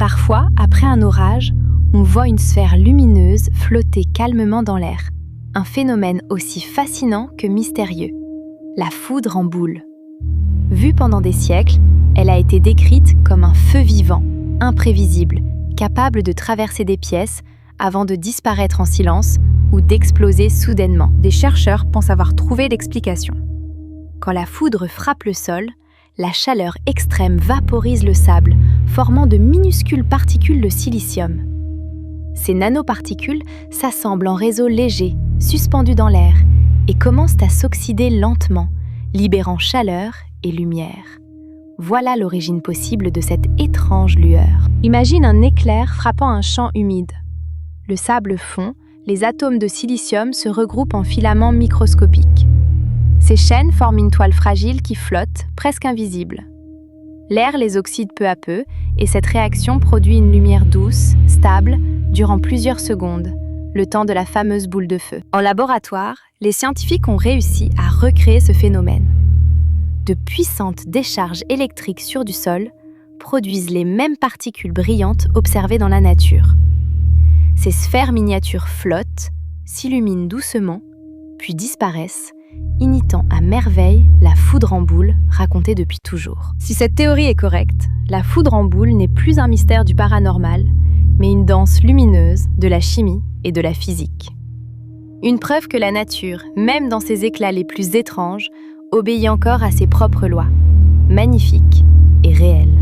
Parfois, après un orage, on voit une sphère lumineuse flotter calmement dans l'air. Un phénomène aussi fascinant que mystérieux. La foudre en boule. Vue pendant des siècles, elle a été décrite comme un feu vivant, imprévisible, capable de traverser des pièces avant de disparaître en silence ou d'exploser soudainement. Des chercheurs pensent avoir trouvé l'explication. Quand la foudre frappe le sol, la chaleur extrême vaporise le sable, formant de minuscules particules de silicium. Ces nanoparticules s'assemblent en réseaux légers, suspendus dans l'air, et commencent à s'oxyder lentement, libérant chaleur et lumière. Voilà l'origine possible de cette étrange lueur. Imagine un éclair frappant un champ humide. Le sable fond, les atomes de silicium se regroupent en filaments microscopiques. Ces chaînes forment une toile fragile qui flotte, presque invisible. L'air les oxyde peu à peu, et cette réaction produit une lumière douce, stable, durant plusieurs secondes, le temps de la fameuse boule de feu. En laboratoire, les scientifiques ont réussi à recréer ce phénomène. De puissantes décharges électriques sur du sol produisent les mêmes particules brillantes observées dans la nature. Ces sphères miniatures flottent, s'illuminent doucement, puis disparaissent, imitant à merveille la foudre en boule racontée depuis toujours. Si cette théorie est correcte, la foudre en boule n'est plus un mystère du paranormal, mais une danse lumineuse de la chimie et de la physique. Une preuve que la nature, même dans ses éclats les plus étranges, obéit encore à ses propres lois, magnifiques et réelles.